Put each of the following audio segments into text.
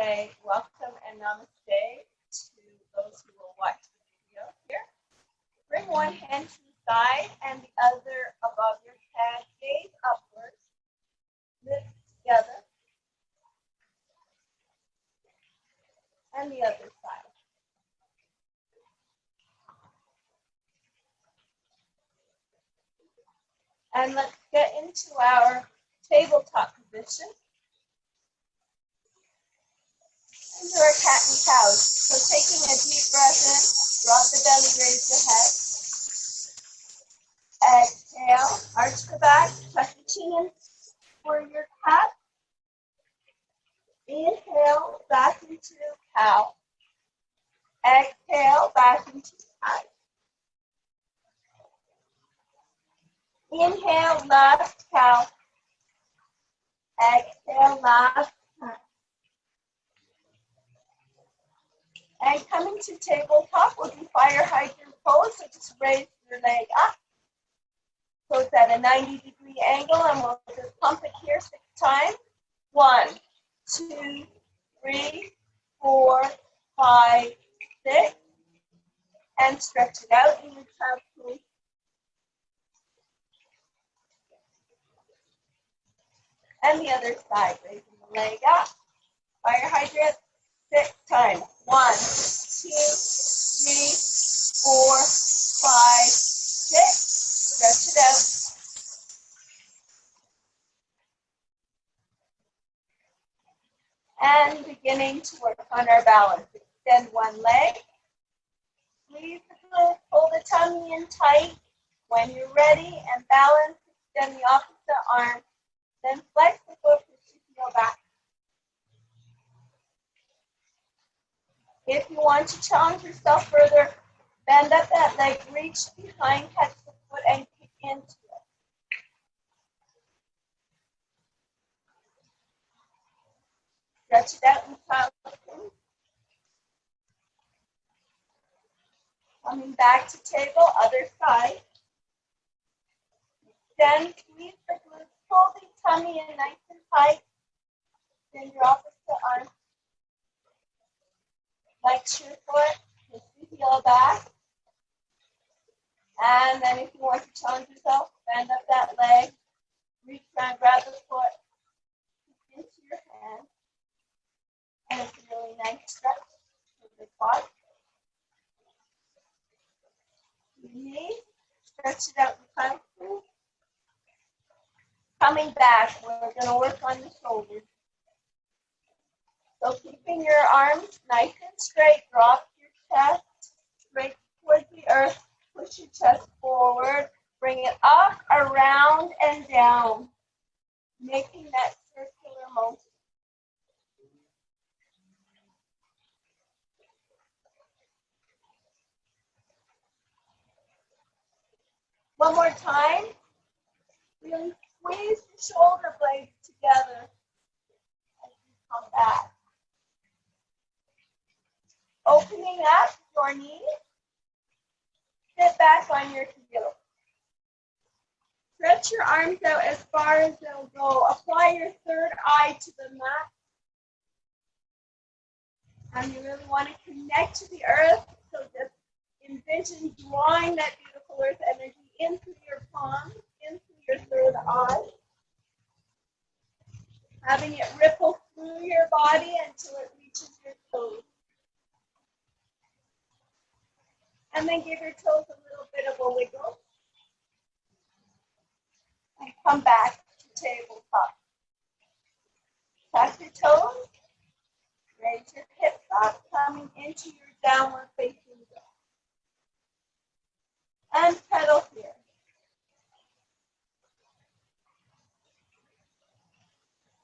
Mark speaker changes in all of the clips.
Speaker 1: say welcome and namaste to those who will watch the video here. Bring one hand to the side and the other above your head. Gaze upwards. Lift together. And the other side. And let's get into our tabletop position. Into our cat and cows. So taking a deep breath in, drop the belly, raise the head. Exhale, arch the back, tuck the chin in for your cat. Inhale, back into cow. Exhale, back into cat. Inhale, left cow. Exhale, left cat. And coming to tabletop, we'll do fire hydrant pose. So just raise your leg up. So it's at a 90-degree angle, and we'll just pump it here 6 times. 1, 2, 3, 4, 5, 6. And stretch it out in your child pose. And the other side, raising the leg up. Fire hydrant 6 times. 1, 2, 3, 4, 5, 6. Stretch it out. And beginning to work on our balance. Extend one leg. Squeeze the glute, pull the tummy in tight. When you're ready and balance, extend the opposite arm. Then flex the foot, push your heel back. If you want to challenge yourself further, bend up that leg, reach behind, catch the foot, and kick into it. Stretch it out in child's pose. Coming back to table, other side. Then squeeze the glutes, pull the tummy in nice and tight. Then your opposite arm. Flex your foot, push the heel back. And then if you want to challenge yourself, bend up that leg. Reach around, grab the foot into your hand. And it's a really nice stretch for the quad. Knees, stretch it out in front. Coming back, we're going to work on the shoulders. So keeping your arms nice and straight, drop your chest straight towards the earth, push your chest forward, bring it up, around, and down, making that circular motion. One more time. Really squeeze the shoulder blades together as you come back. Opening up your knees. Sit back on your heels. Stretch your arms out as far as they'll go. Apply your third eye to the mat. And you really want to connect to the earth. So just envision drawing that beautiful earth energy in through your palms, in through your third eye. Having it ripple through your body until it reaches your toes. And then give your toes a little bit of a wiggle. And come back to tabletop. Touch your toes. Raise your hips up, coming into your downward facing dog. And pedal here.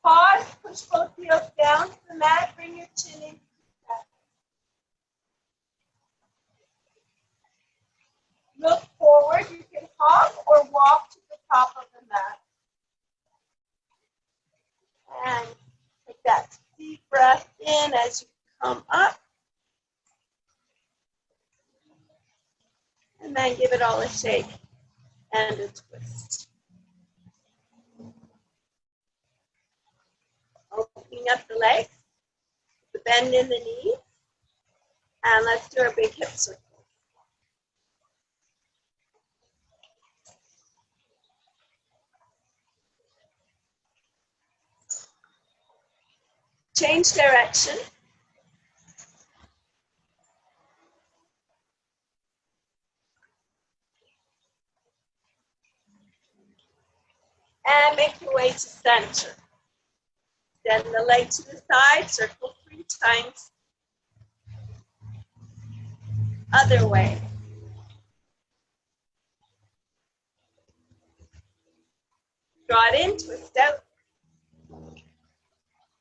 Speaker 1: Pause, push both heels down to the mat, bring your chin into the chest. Look forward, you can hop or walk to the top of the mat. And take that deep breath in as you come up. And then give it all a shake and a twist. Opening up the legs. the bend in the knee. And let's do our big hip circle. Change direction. And make your way to center. Then the leg to the side, circle 3 times. Other way. Draw it in, twist out.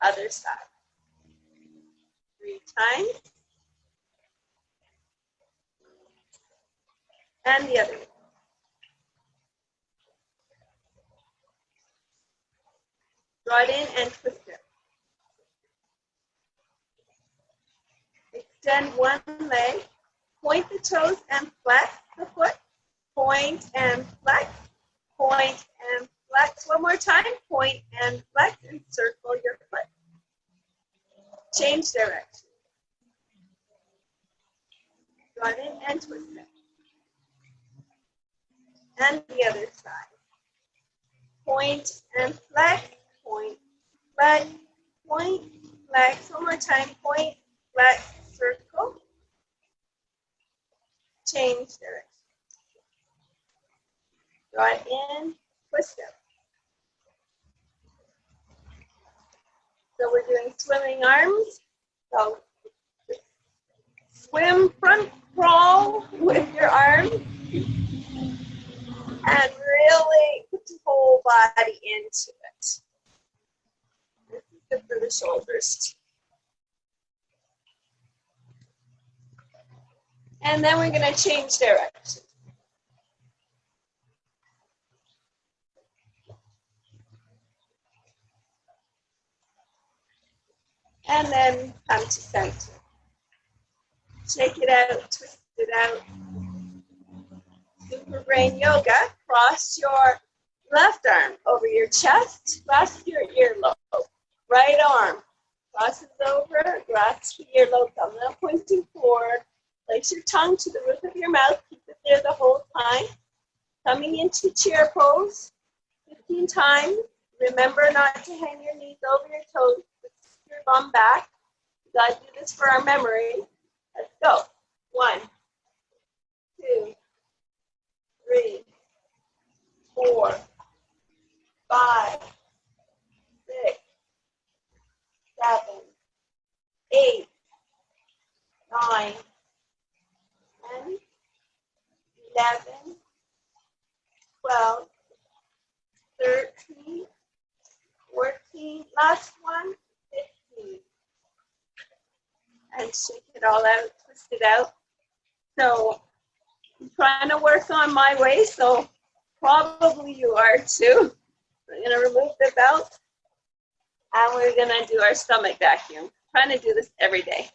Speaker 1: Other side. 3 times. And the other way. Draw it in and twist it. Extend one leg. Point the toes and flex the foot. Point and flex. Point and flex. One more time. Point and flex and circle your foot. Change direction. Draw it in and twist it. And the other side. Point and flex. Point, flex, point, flex. One more time. Point, flex, circle. Change direction. Draw it in, twist out. So we're doing swimming arms. So swim, front crawl with your arms. And really put your whole body into it. This is good for the shoulders. And then we're going to change direction. And then come to center. Shake it out, twist it out. Super brain yoga. Cross your left arm over your chest, grasp your earlobe. Right arm crosses over, grasp the earlobe, thumb now pointing forward. Place your tongue to the roof of your mouth. Keep it there the whole time. Coming into chair pose 15 times. Remember not to hang your knees over your toes. Put your bum back. You got to do this for our memory. Let's go. 1, 2, 3, 4, 5, 6, 7, 8, 9, 10, 11, 12, 13, 14, last one, 15. And shake it all out, twist it out. So I'm trying to work on my way, so probably you are too. We're going to remove the belt, and we're going to do our stomach vacuum. I'm trying to do this every day.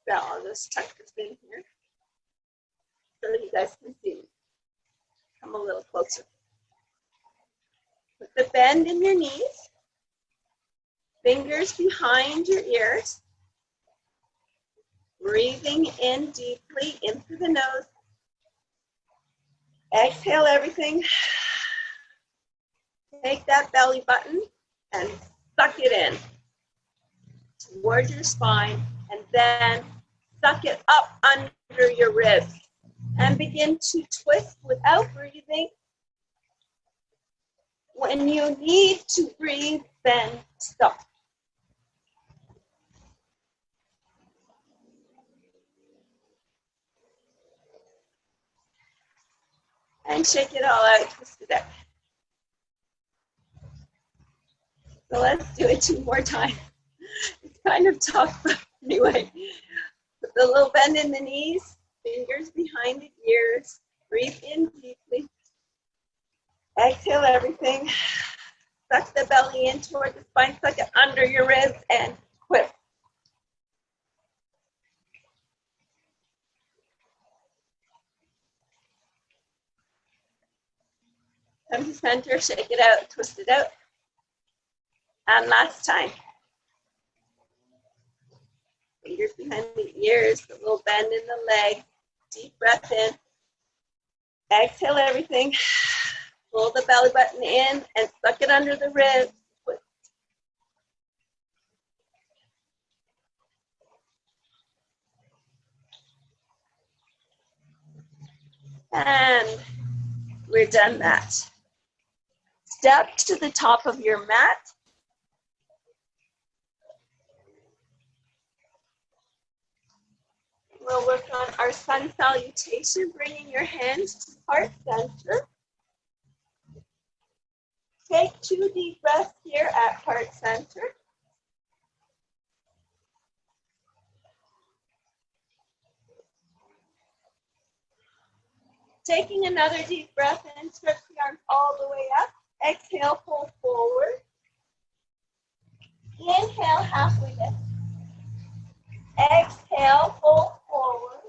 Speaker 1: So I'll just tuck this in here so you guys can see me. Come a little closer. Put the bend in your knees, fingers behind your ears, breathing in deeply in through the nose. Exhale everything. Take that belly button and suck it in towards your spine, and then suck it up under your ribs and begin to twist without breathing. When you need to breathe, then stop. And shake it all out, twist it out. So let's do it 2 more times. It's kind of tough, but anyway. Put the little bend in the knees, fingers behind the ears, breathe in deeply. Exhale everything. Suck the belly in toward the spine, suck it under your ribs, and quit. Come to center, shake it out, twist it out. And last time. fingers behind the ears, a little bend in the leg. Deep breath in. Exhale everything. Pull the belly button in and suck it under the ribs. And we're done that. Step to the top of your mat. We'll work on our sun salutation, bringing your hands to heart center. Take 2 deep breaths here at heart center. Taking another deep breath in, stretch the arms all the way up. Exhale, pull forward. Inhale, halfway lift. Exhale, pull forward.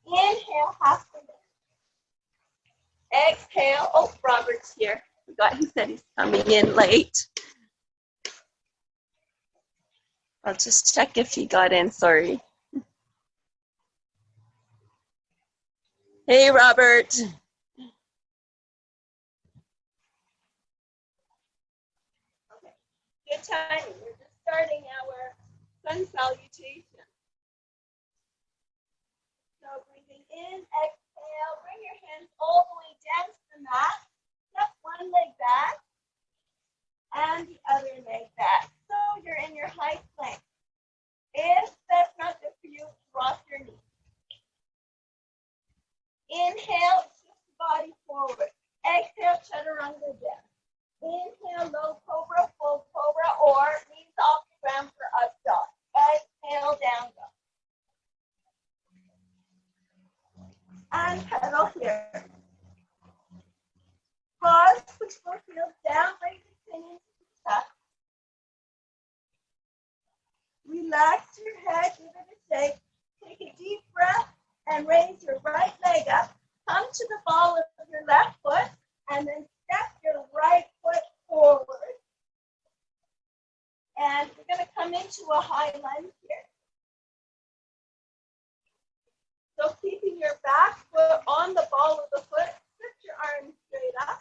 Speaker 1: Inhale, halfway lift. Exhale. Oh, Robert's here. He said he's coming in late. I'll just check if he got in, sorry. Hey, Robert. Okay, good timing. We're just starting our sun salutation. So breathing in, exhale, bring your hands all the way down to the mat. Step one leg back and the other leg back. So you're in your high plank. If that's not good for you, drop your knee. Inhale, shift the body forward. Exhale, chaturanga down. Inhale, low cobra, full cobra, or knees off the ground for up dog. Exhale, down dog. And pedal here. Pause, push both heels down, raise the chin into the chest. Relax your head, give it a shake. Take a deep breath and raise your right leg up. Come to the ball of your left foot and then step your right foot forward. And we're going to come into a high lunge here. So keeping your back foot on the ball of the foot, stretch your arms straight up.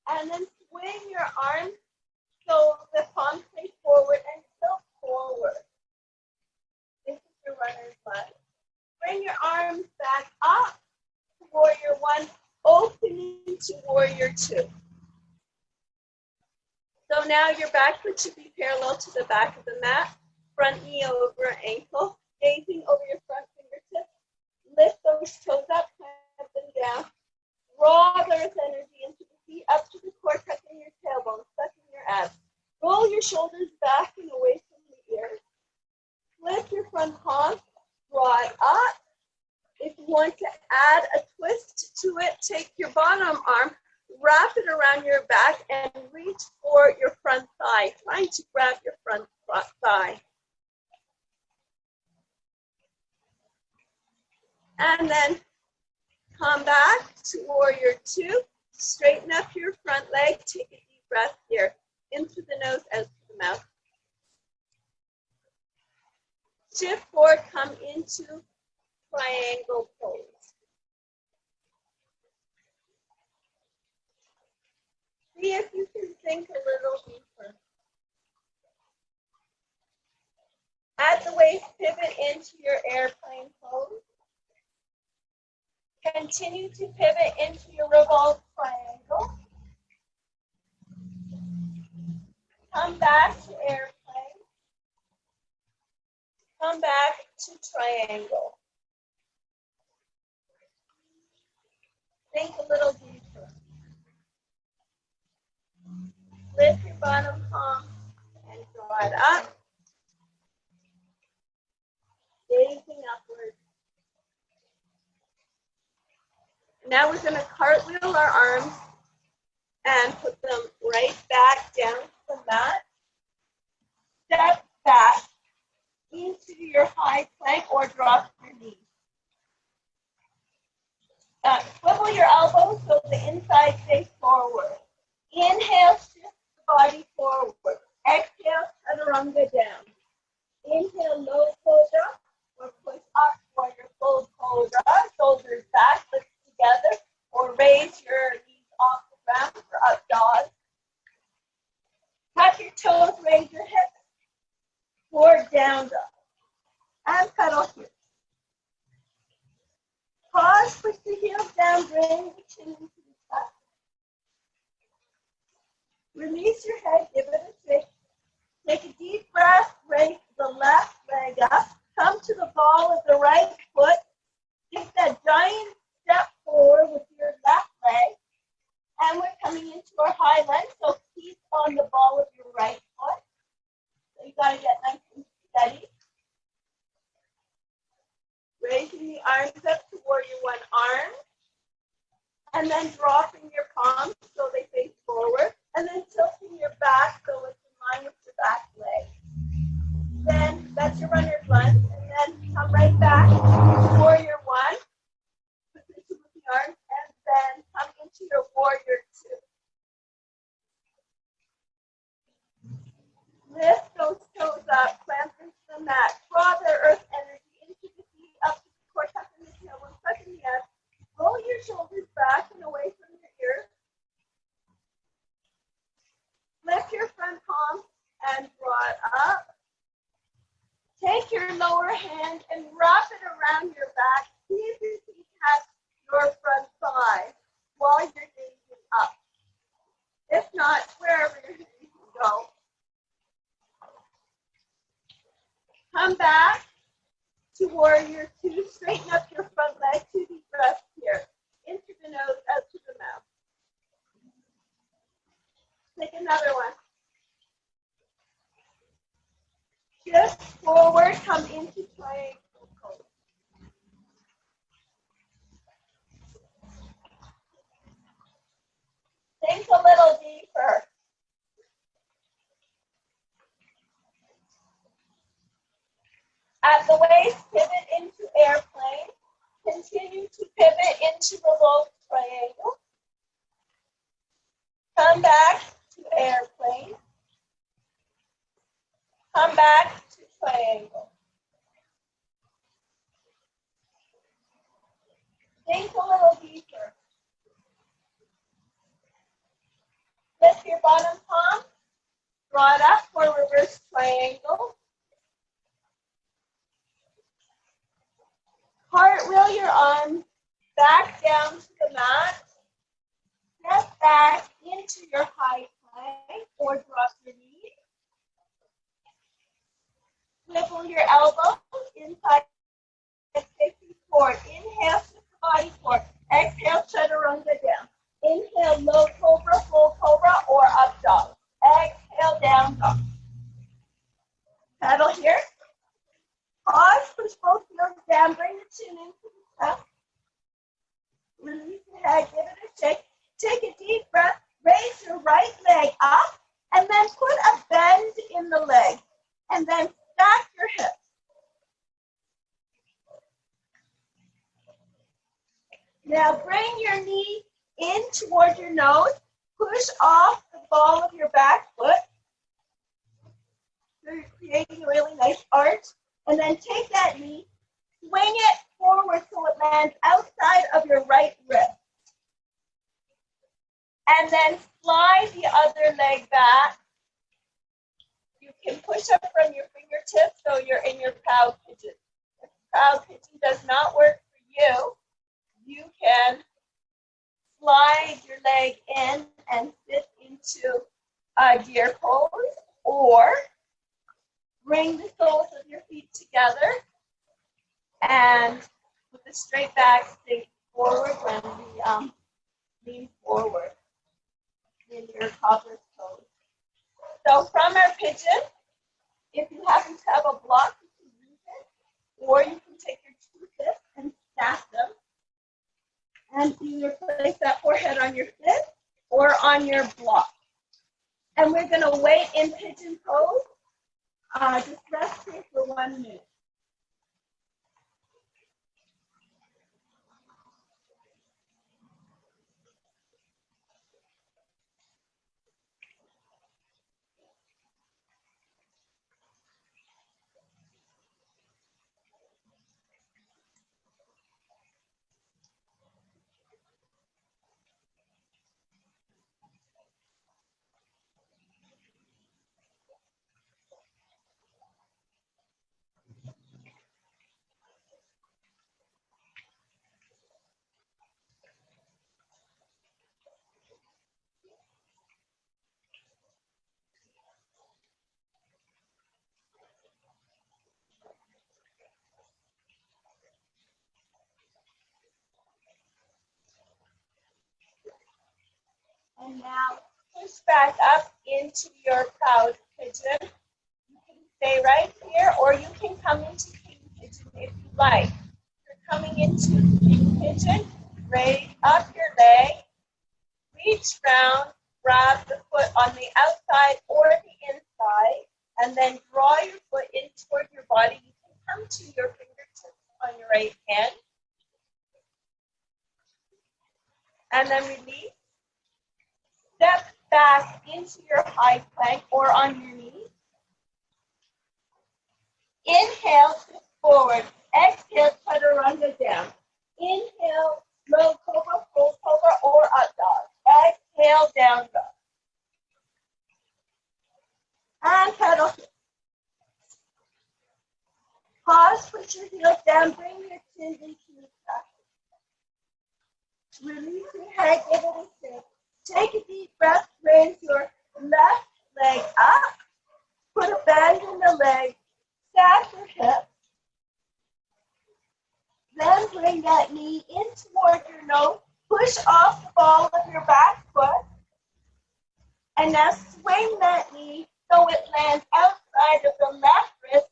Speaker 1: And then swing your arms so the palms face forward and tilt forward. This is your runner's lunge. Bring your arms back up to warrior one, opening to warrior two. So now your back foot should be parallel to the back of the mat, front knee over ankle, gazing over your front fingertips. Lift those toes up, clamp them down. Draw the earth energy into the feet, up to the core, tucking your tailbone, sucking your abs. Roll your shoulders back and away from the ears. Lift your front palm, draw it up. If you want to add a twist to it, take your bottom arm, wrap it around your back, and reach for your front thigh, trying to grab your front thigh. And then come back to warrior two. Straighten up your front leg. Take a deep breath here. In through the nose, out through the mouth. Shift forward, come into triangle pose. See if you can sink a little deeper. At the waist, pivot into your airplane pose. Continue to pivot into your revolved triangle. Come back to airplane. Come back to triangle. Think a little deeper. Lift your bottom palm and draw it up. Gazing upward. Now we're going to cartwheel our arms and put them right back down to the mat. Step back into your high plank or drop your knees. Swivel your elbows so the inside face forward. Inhale, shift the body forward. Exhale, toes, raise your hips, forward down dog. And pedal here. Pause, push the heels down, bring the chin into the chest. Release your head, give it a shake. Take a deep breath, raise the left leg up. Come to the ball of the right foot. Take that giant step forward with your left leg. And we're coming into our high lunge, so keep on the ball of your right foot. So you gotta get nice and steady. Raising the arms up toward your one arm. And then dropping your palms so they face forward. And then tilting your back so it's in line with your back leg. Then that's your runner's lunge. And then come right back to warrior one. Position with the arms. And then come into your warrior two. Lift those toes up. Plant into the mat. Draw the earth energy into the feet, up to the core, tucking the tailbone, tucking the head. Roll your shoulders back and away from your ears. Lift your front palm and draw it up. Take your lower hand and wrap it around your back. See if your feet touch your front thigh while you're gazing up. If not, wherever your feet can go. Come back to warrior two. Straighten up your front leg. 2 deep breaths here. Into the nose, out to the mouth. Take another one. Just forward, come into triangle pose. Think a little deeper. At the waist, pivot into airplane. Continue to pivot into the low triangle. Come back to airplane. Come back to triangle. Think a little deeper. Lift your bottom palm. Draw it up for reverse triangle. Cartwheel your arms back down to the mat. Step back into your high plank or drop your knees. Swivel your elbows inside and facing forward. Inhale, shift the body forward. Exhale, chaturanga down. Inhale, low cobra, full cobra, or up dog. Exhale, down dog. Pedal here. Pause, push both heels down, bring the chin into the chest. Release the head, give it a shake. Take a deep breath, raise your right leg up, and then put a bend in the leg. And then stack your hips. Now bring your knee in toward your nose. Push off the ball of your back foot. So you're creating a really nice arch. And then take that knee, swing it forward so it lands outside of your right wrist. And then slide the other leg back. You can push up from your fingertips so you're in your proud pigeon. If proud pigeon does not work for you, you can slide your leg in and sit into a deer pose, or bring the soles of your feet together and with the straight back, stay forward when we lean forward in your cobbler's pose. So from our pigeon, if you happen to have a block, you can use it, or you can take your two fists and stack them and either place that forehead on your fist or on your block. And we're going to wait in pigeon pose. Just rest here for 1 minute. And now push back up into your proud pigeon. You can stay right here, or you can come into king pigeon if you like. You're coming into king pigeon, raise up your leg, reach round, grab the foot on the outside or the inside, and then draw your foot in toward your body. You can come to your fingertips on your right hand. And then release. Step back into your high plank or on your knees. Inhale, twist forward. Exhale, chaturanga down. Inhale, low cobra, full cobra, or up dog. Exhale, down dog. And pedal. Pause, push your heels down, bring your chin into the back. Release your head, give it a shake. Take a deep breath, raise your left leg up. Put a bend in the leg, stack your hips. Then bring that knee in toward your nose. Push off the ball of your back foot. And now swing that knee so it lands outside of the left wrist.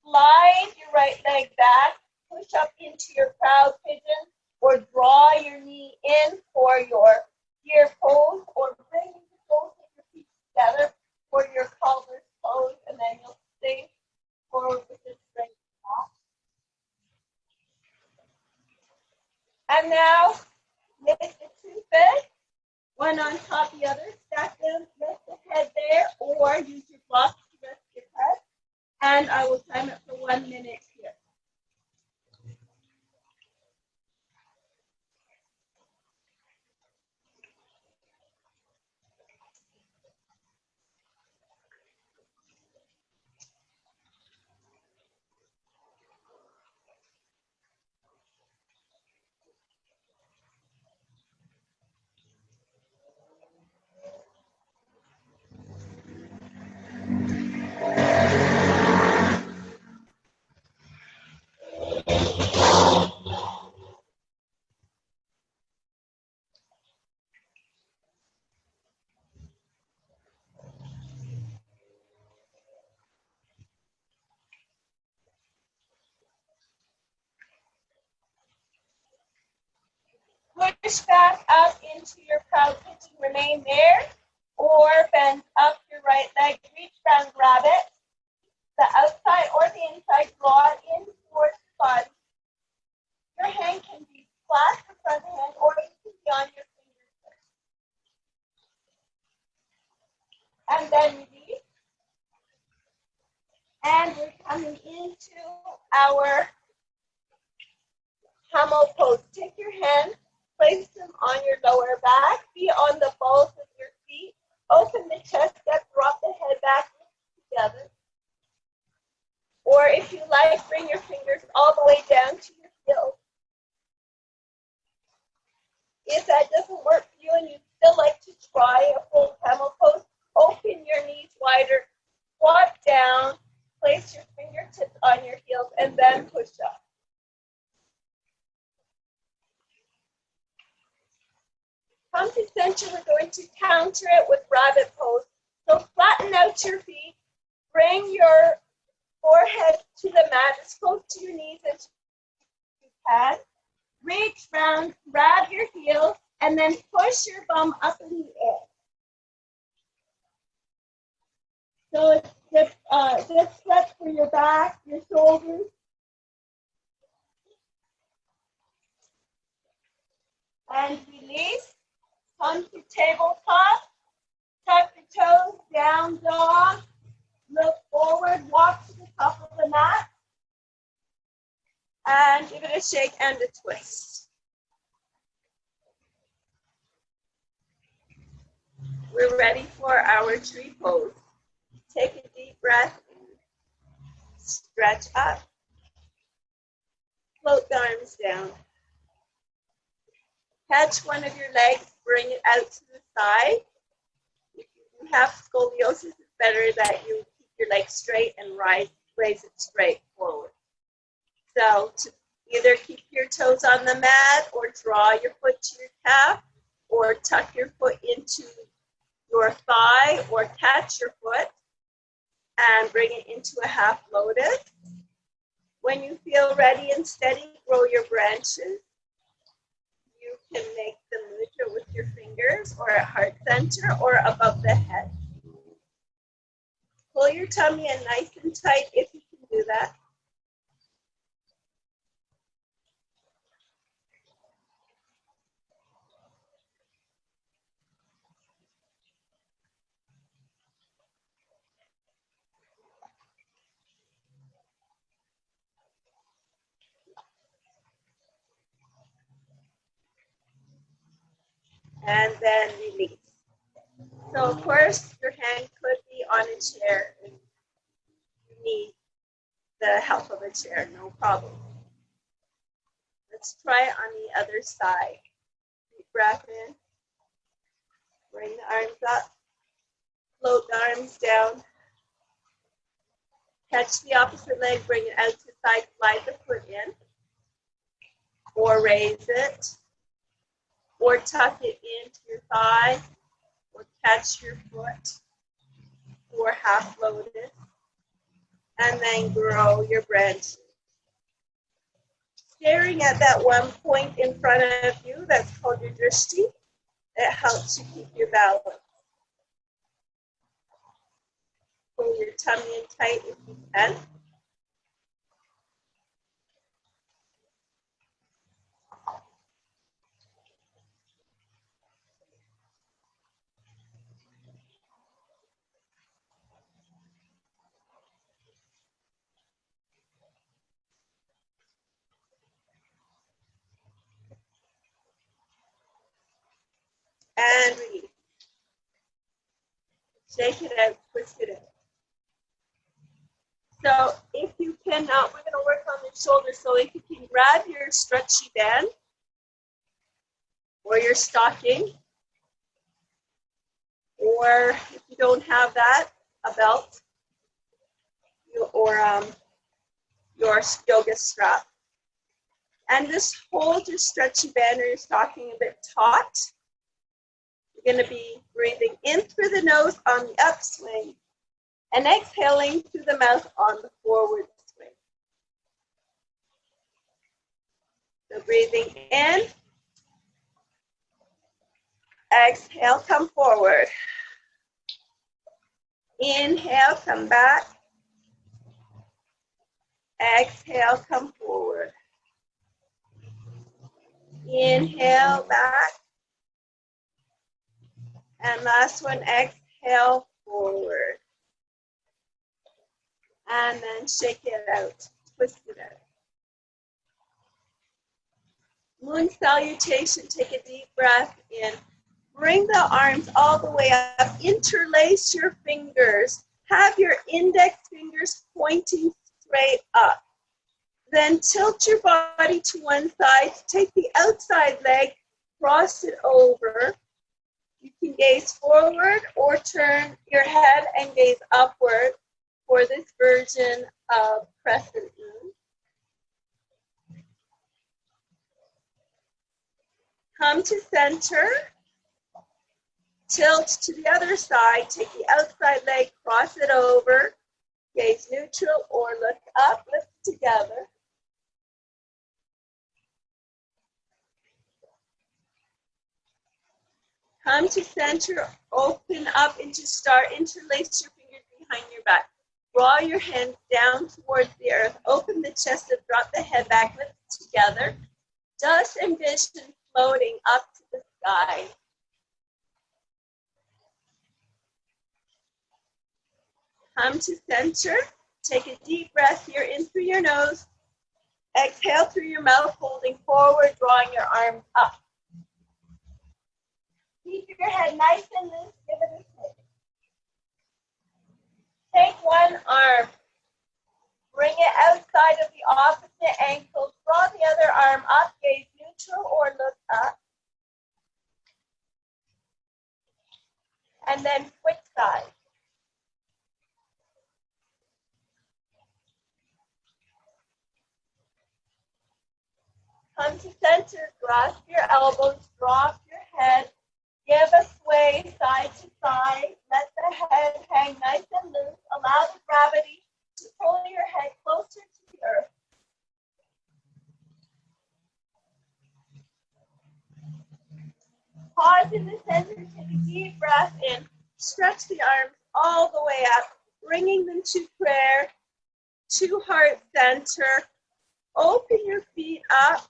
Speaker 1: Slide your right leg back. Push up into your proud pigeon, or draw your knee in for your deer pose, or bring both of your feet together for your culver's pose, and then you'll stay forward with this straight back. And now, make the two fish, one on top of the other, stack them, rest the head there, or use your blocks to rest your head. And I will time it for 1 minute here. Push back up into your proud pigeon, remain there, or bend up your right leg, reach down, grab it, the outside or the inside, draw it in towards the body. Your hand can be flat in front hand, or it can be on your fingertips. And then release. And we're coming into our camel pose. Take your hands, place them on your lower back, be on the balls of your feet, open the chest up, drop the head back together. Or if you like, bring your fingers all the way down to your heels. If that doesn't work for you and you'd still like to try a full camel pose, open your knees wider, squat down, place your fingertips on your heels, and then push up. Come to center, we're going to counter it with rabbit pose. So flatten out your feet, bring your forehead to the mat as close to your knees as you can. Reach round, grab your heels, and then push your bum up in the air. So it's this stretch for your back, your shoulders. And release. Come to tabletop, tuck the toes, down dog, look forward, walk to the top of the mat, and give it a shake and a twist. We're ready for our tree pose. Take a deep breath, stretch up, float the arms down. Catch one of your legs, bring it out to the side. If you have scoliosis, it's better that you keep your legs straight and raise it straight forward. So to either keep your toes on the mat or draw your foot to your calf, or tuck your foot into your thigh or catch your foot and bring it into a half lotus. When you feel ready and steady, grow your branches. You can make the mudra with your fingers or at heart center or above the head. Pull your tummy in nice and tight if you can do that. And then release. So of course, your hand could be on a chair if you need the help of a chair, no problem. Let's try it on the other side. Deep breath in. Bring the arms up. Float the arms down. Catch the opposite leg, bring it out to the side, slide the foot in. Or raise it. Or tuck it into your thigh. Or catch your foot. Or half lotus. And then grow your branches. Staring at that one point in front of you, that's called your drishti. It helps you keep your balance. Pull your tummy in tight if you can. And release. Shake it out, twist it out. So if you cannot, we're going to work on the shoulders. So if you can grab your stretchy band or your stocking, or if you don't have that, a belt, or your yoga strap. And just hold your stretchy band or your stocking a bit taut. You're going to be breathing in through the nose on the upswing and exhaling through the mouth on the forward swing. So breathing in, exhale, come forward. Inhale, come back. Exhale, come forward. Inhale, back. And last one, exhale, forward. And then shake it out, twist it out. Moon salutation, take a deep breath in. Bring the arms all the way up, interlace your fingers. Have your index fingers pointing straight up. Then tilt your body to one side, take the outside leg, cross it over. You can gaze forward or turn your head and gaze upward for this version of crescent moon. Come to center, tilt to the other side, take the outside leg, cross it over, gaze neutral or look up, lift together. Come to center, open up into star, interlace your fingers behind your back. Draw your hands down towards the earth, open the chest up, drop the head back, lift together. Just envision floating up to the sky. Come to center, take a deep breath here in through your nose. Exhale through your mouth, holding forward, drawing your arms up. Keep your head nice and loose, give it a shake. Take one arm, bring it outside of the opposite ankle, draw the other arm up, gaze neutral or look up. And then switch sides. Come to center, grasp your elbows, drop your head, Give a sway side to side. Let the head hang nice and loose. Allow the gravity to pull your head closer to the earth. Pause in the center, take a deep breath in. Stretch the arms all the way up, bringing them to prayer, to heart center. Open your feet up.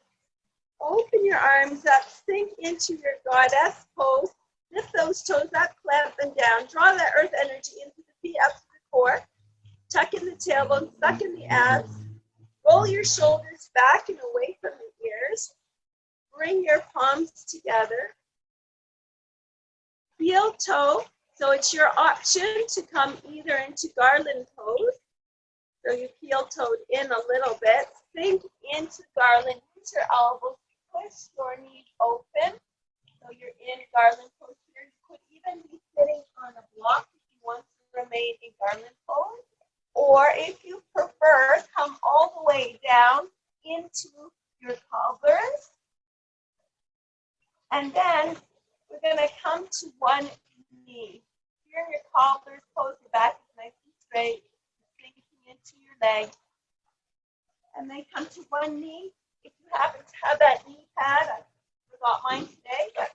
Speaker 1: Open your arms up. Sink into your goddess pose. Lift those toes up, clamp them down. Draw that earth energy into the feet up to the core. Tuck in the tailbone, suck in the abs. Roll your shoulders back and away from the ears. Bring your palms together. Heel toe, so it's your option to come either into garland pose. So you heel toed in a little bit. Sink into garland. Use your elbows to push your knees open. So you're in garland pose here. You could even be sitting on a block if you want to remain in garland pose. Or if you prefer, come all the way down into your cobblers. And then we're going to come to one knee. Here in your cobblers pose, your back is nice and straight, sinking into your leg. And then come to one knee. If you happen to have that knee pad, I forgot mine today, but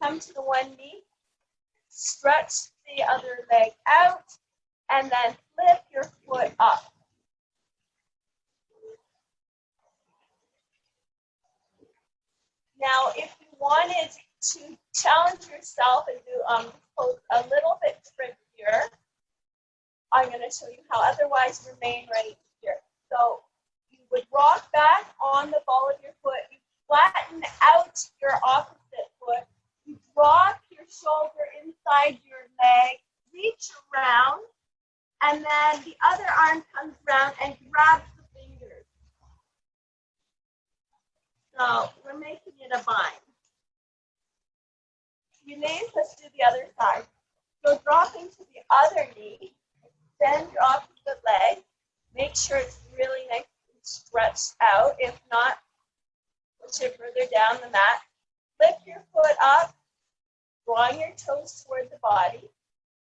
Speaker 1: come to the one knee. Stretch the other leg out, and then flip your foot up. Now, if you wanted to challenge yourself and do pose a little bit trickier, I'm going to show you how. Otherwise, remain right here. So you would rock back on the ball of your foot. You flatten out your opposite foot. You drop your shoulder inside your leg, reach around, and then the other arm comes around and grabs the fingers. So we're making it a bind. Release, let's do the other side. So dropping to the other knee, extend your opposite leg. Make sure it's really nice and stretched out. If not, push it further down the mat. Lift your foot up, drawing your toes toward the body.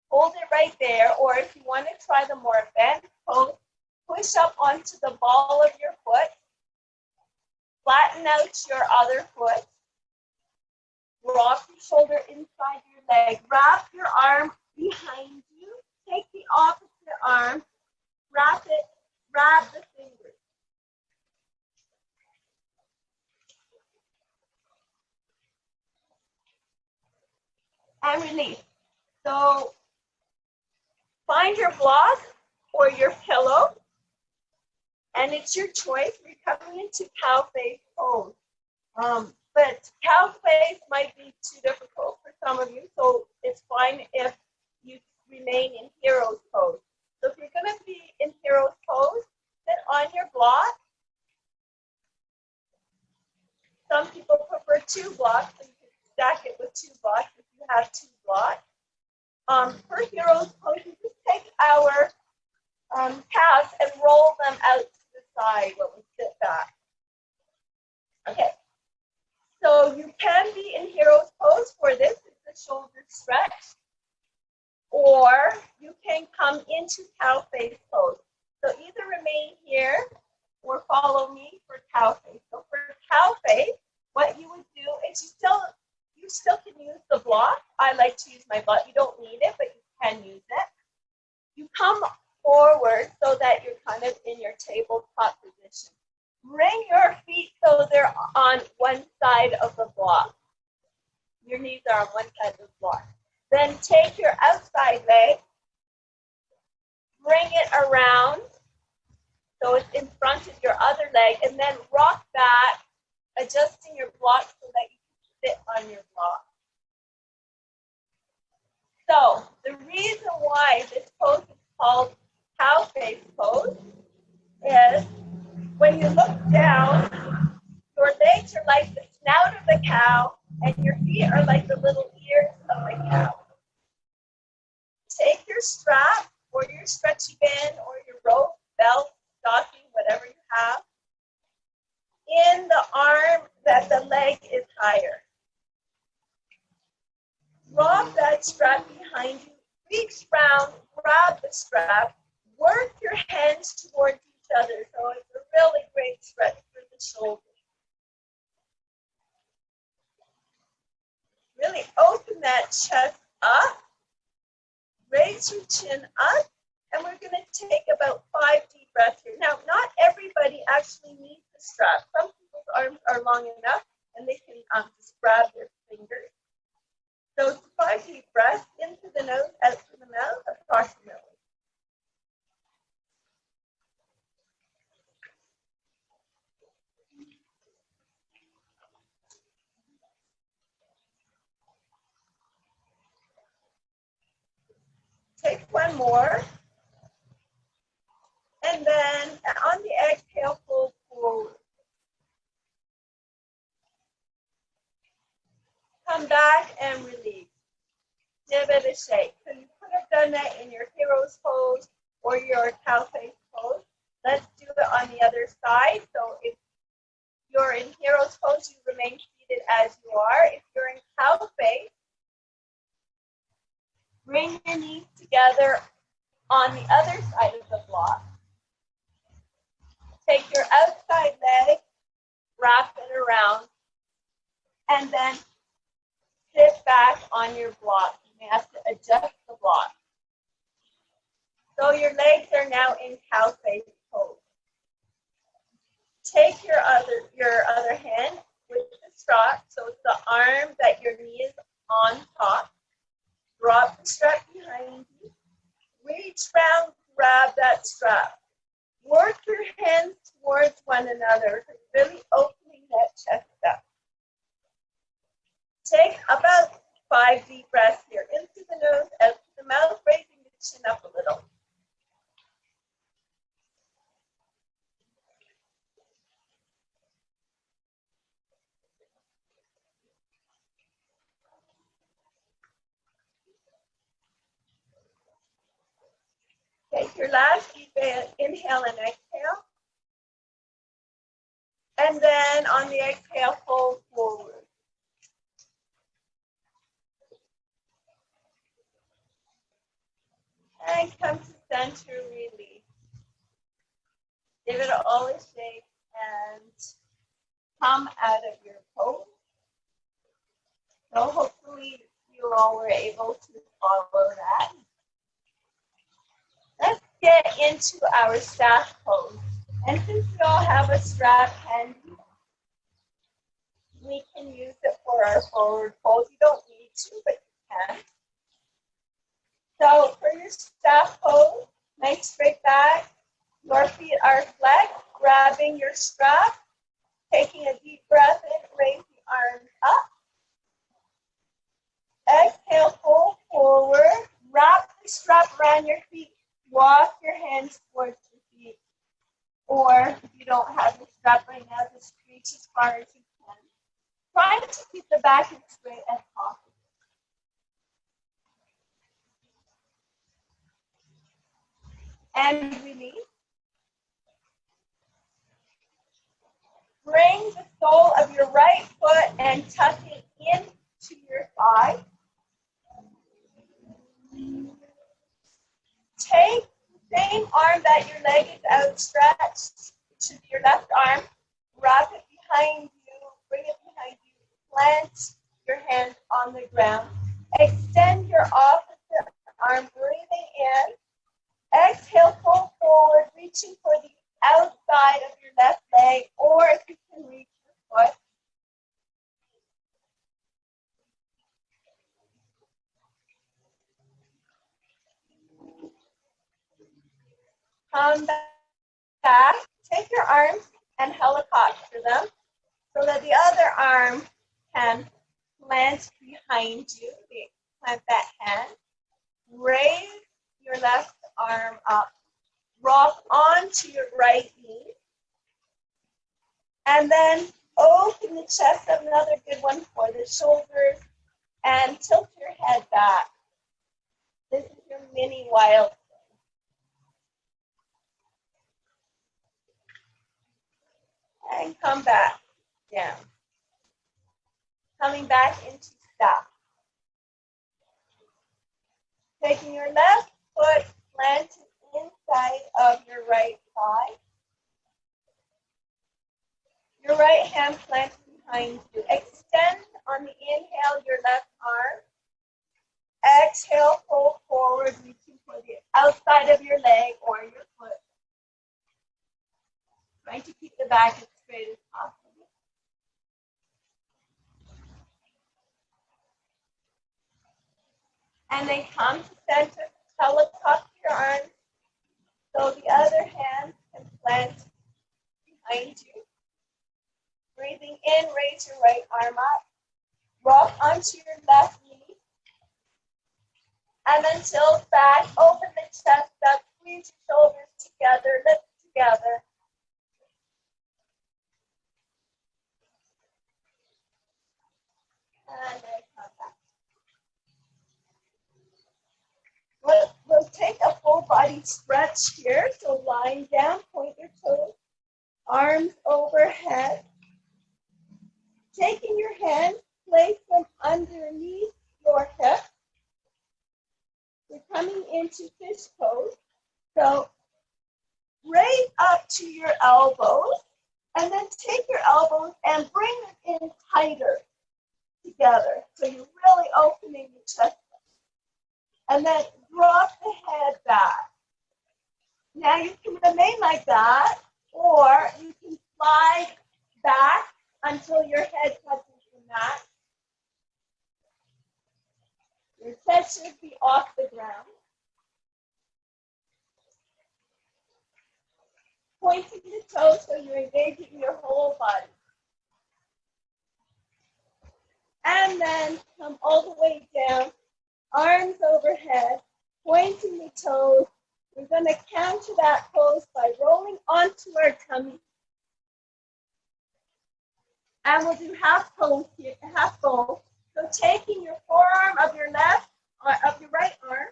Speaker 1: Hold it right there, or if you want to try the more bent pose, push up onto the ball of your foot. Flatten out your other foot. Drop your shoulder inside your leg. Wrap your arm behind you. Take the opposite arm. Wrap it. Grab the fingers. And release. So find your block or your pillow. And it's your choice. You're coming into cow face pose. But cow face might be too difficult for some of you, so it's fine if you remain in hero's pose. So if you're going to be in hero's pose, sit on your block. Some people prefer 2 blocks, so you can stack it with 2 blocks if you have 2 blocks. For hero's pose, you just take our calves and roll them out to the side when we sit back. Okay. So you can be in hero's pose for this, it's a shoulder stretch, or you can come into cow face pose. So either remain here or follow me for cow face. So for cow face, what you would do is you still can use the block. I like to use my block. You don't need it, but you can use it. You come forward so that you're kind of in your tabletop position. Bring your feet so they're on one side of the block. Your knees are on one side of the block. Then take your outside leg, bring it around so it's in front of your other leg, and then rock back, adjusting your block so that you can sit on your block. So the reason why this pose is called cow face pose is when you look down, your legs are like the snout of the cow, and your feet are like the little ears of the cow. Take your strap or your stretchy band or your rope, belt, stocking, whatever you have, in the arm that the leg is higher. Drop that strap behind you. Reach round, grab the strap, work your hands towards each other. So it's a really great stretch for the shoulders. Really open that chest up. Raise your chin up. And we're going to take about 5 deep breaths here. Now, not everybody actually needs the strap. Some people's arms are long enough and they can just grab their fingers. So it's 5 deep breaths, into the nose, out through the mouth, approximately. Take one more. And then on the exhale, fold forward. Come back and release. Give it a shake. So you could have done that in your hero's pose or your cow face pose. Let's do it on the other side. So if you're in hero's pose, you remain seated as you are. If you're in cow face, bring your knees together on the other side of the block. Take your outside leg, wrap it around, and then sit back on your block. You may have to adjust the block. So your legs are now in cow face pose. Take your other hand with the strap, so it's the arm that your knee is on top. Drop the strap behind you. Reach round, grab that strap. Work your hands towards one another, really opening that chest up. Take about 5 deep breaths here, into the nose, out to the mouth, raising the chin up a little. Take your last deep inhale and exhale. And then on the exhale, fold forward. And come to center, release. Give it all a shake and come out of your pose. So hopefully you all were able to follow that. Let's get into our staff pose. And since we all have a strap handy, we can use it for our forward fold. You don't need to, but you can. So for your staff pose, nice straight back. Your feet are flexed, grabbing your strap, taking a deep breath in, raise the arms up. Exhale, fold forward. Wrap the strap around your feet. Walk your hands towards your feet. Or if you don't have the strap right now, just reach as far as you can. Try to keep the back as straight as possible. And release. Bring the sole of your right foot and tuck it into your thigh. Take the same arm that your leg is outstretched, it should be your left arm, wrap it behind you, bring it behind you, plant your hand on the ground. Extend your opposite arm, breathing in. Exhale, fold forward, reaching for the outside of your left leg, or if you can reach your foot. Come back, take your arms and helicopter them so that the other arm can plant behind you. Plant that hand. Raise your left arm up. Rock onto your right knee. And then open the chest, another good one for the shoulders. And tilt your head back. This is your mini wild. And come back down. Coming back into stop. Taking your left foot planted inside of your right thigh. Your right hand planted behind you. Extend on the inhale your left arm. Exhale, fold forward, reaching for the outside of your leg or your foot. Trying to keep the back as straight as possible. And then come to center, teletuck your arms so the other hand can plant behind you. Breathing in, raise your right arm up. Rock onto your left knee. And then tilt back, open the chest up, squeeze your shoulders together, lift together. And then come back. We'll take a full body stretch here. So lying down, point your toes, arms overhead. Taking your hands, place them underneath your hips. We're coming into fish pose. So raise up to your elbows and then take your elbows and bring them in tighter together. So you're really opening your chest. And then drop the head back. Now you can remain like that, or you can slide back until your head touches the mat. Your head should be off the ground. Pointing the toes so you're engaging your whole body. And then come all the way down, arms overhead, pointing the toes. We're going to counter that pose by rolling onto our tummy. And we'll do half pose here, half fold. So taking your forearm of your left, of your right arm,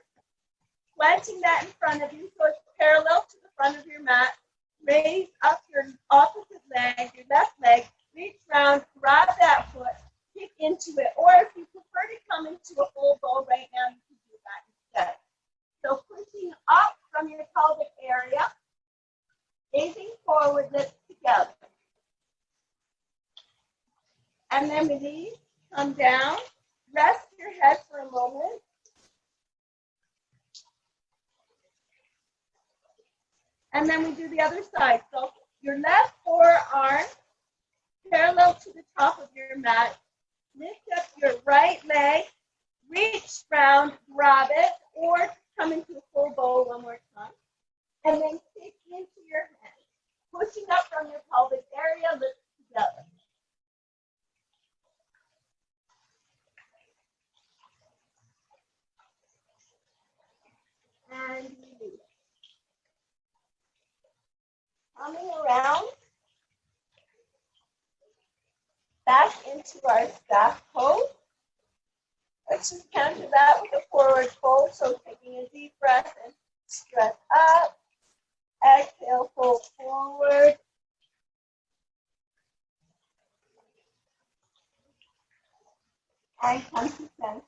Speaker 1: planting that in front of you so it's parallel to the front of your mat. Raise up your opposite leg, your left leg, reach around, grab that foot, kick into it. Or if you prefer to come into a full bow right now, you can do that instead. So pushing up from your pelvic area, gazing forward, lift together. And then release, come down, rest your head for a moment. And then we do the other side. So your left forearm parallel to the top of your mat. Lift up your right leg, reach round, grab it, or come into a full bow one more time. And then kick into your hands. Pushing up from your pelvic area, lift together. And release. Coming around, back into our staff pose. Let's just counter that with a forward fold. So taking a deep breath and stretch up. Exhale, fold forward. And come to center.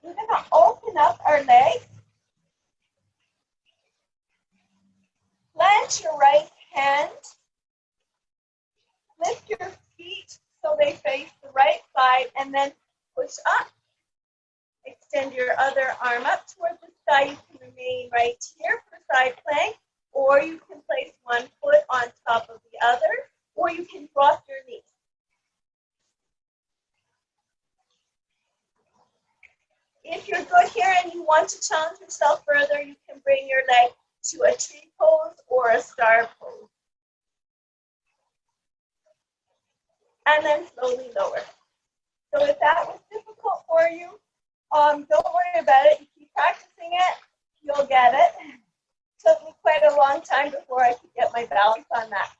Speaker 1: We're going to open up our legs. Plant your right hand. Lift your feet so they face the right side and then push up. Extend your other arm up towards the sky. You can remain right here for side plank, or you can place one foot on top of the other, or you can drop your knees. If you're good here and you want to challenge yourself further, you can bring your leg to a tree pose or a star pose. And then slowly lower. So if that was difficult for you, don't worry about it. You keep practicing it, you'll get it. Took me quite a long time before I could get my balance on that.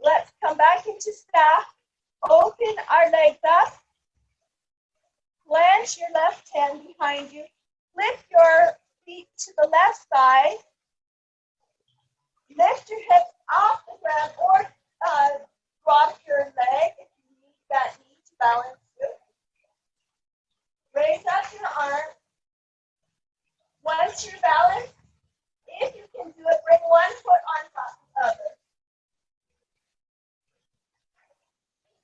Speaker 1: Let's come back into staff. Open our legs up. Plant your left hand behind you. Lift your feet to the left side. Lift your hips off the ground or drop your leg if you need that knee to balance you. Raise up your arm. Once you're balanced, if you can do it, bring one foot on top of the other.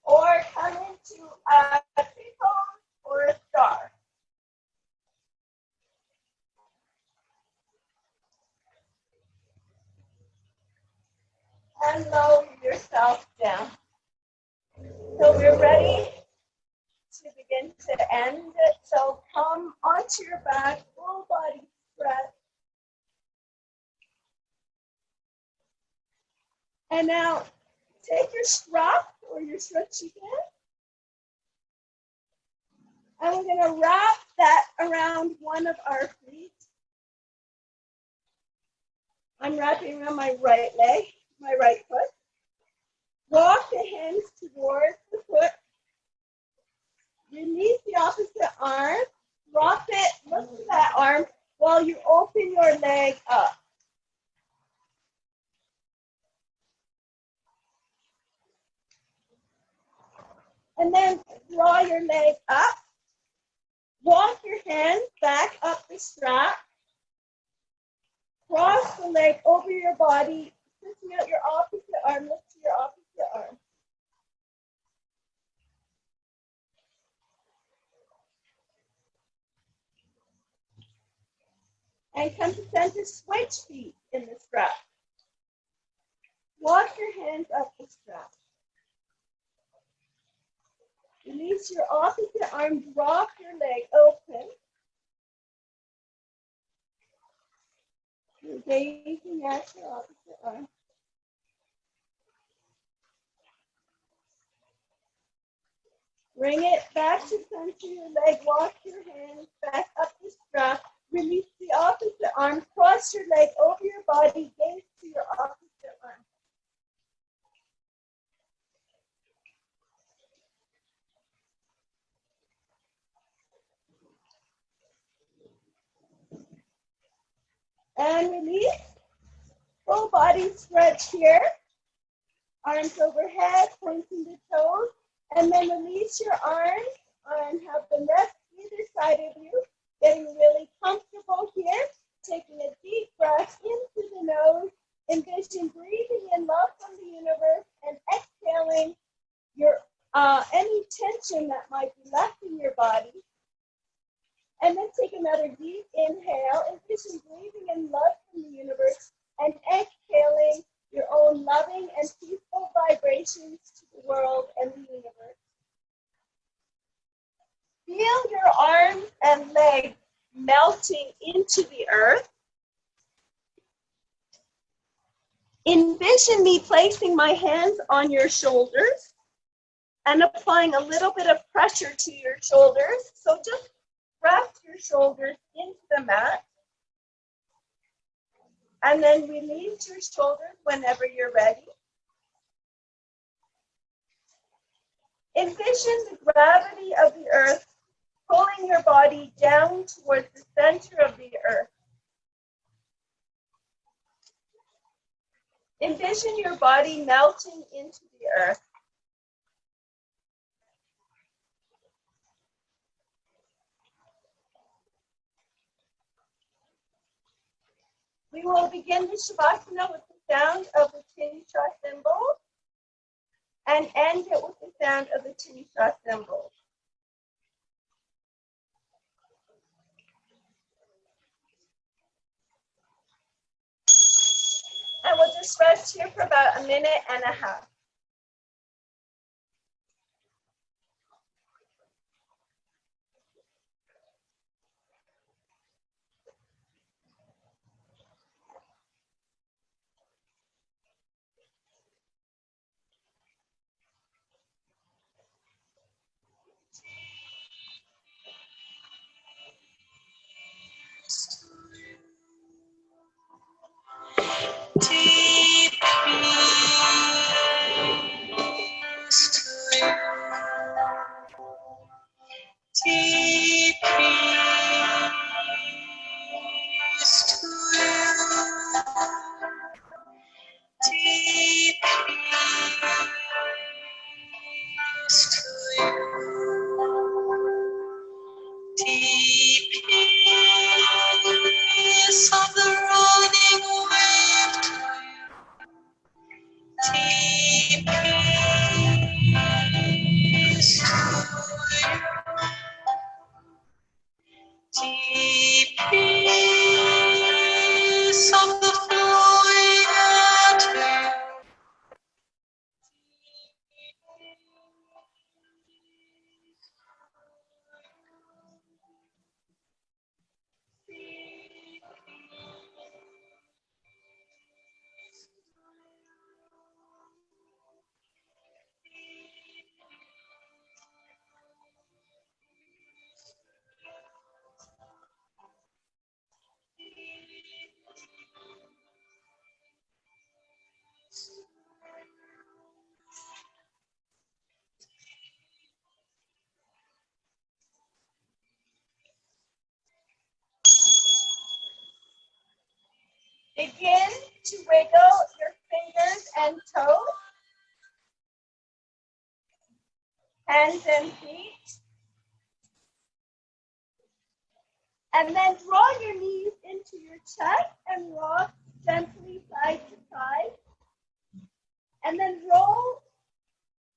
Speaker 1: Or come into a tree pose or a star. And lower yourself down. So we're ready to begin to end it. So come onto your back, full body stretch. And now take your strap or your stretchy band. And we're going to wrap that around one of our feet. I'm wrapping around my right leg, my right foot. Walk the hands towards the foot. Release the opposite arm. Drop it, look to that arm while you open your leg up. And then draw your leg up. Walk your hands back up the strap. Cross the leg over your body, stretching out your opposite arm. Look to your opposite arm. And come to center, switch feet in the strap. Walk your hands up the strap. Release your opposite arm, drop your leg open. You're gazing at your opposite arm. Bring it back to center your leg, walk your hands back up the strap. Release the opposite arm, cross your leg over your body, gaze to your opposite arm. And release. Full body stretch here. Arms overhead, pointing the toes. And then release your arms and have them rest either side of you. Getting really comfortable here. Taking a deep breath into the nose. Envision breathing in love from the universe and exhaling your any tension that might be left in your body. And then take another deep inhale. Envision breathing in love from the universe and exhaling your own loving and peaceful vibrations to the world and the universe. Feel your arms and legs melting into the earth. Envision me placing my hands on your shoulders and applying a little bit of pressure to your shoulders. So just press your shoulders into the mat. And then release your shoulders whenever you're ready. Envision the gravity of the earth pulling your body down towards the center of the earth. Envision your body melting into the earth. We will begin the Shavasana with the sound of the Tinisha cymbal and end it with the sound of the Tinisha cymbal. And we'll just rest here for about a minute and a half. Deep peace to you. Deep peace to you. Deep peace to you. Begin to wiggle your fingers and toes, hands and feet. And then draw your knees into your chest and rock gently side to side. And then roll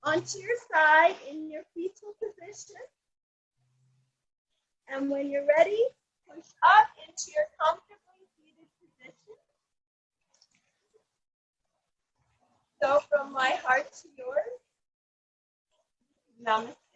Speaker 1: onto your side in your fetal position. And when you're ready, push up into your comfortably seated position. So from my heart to yours, namaste.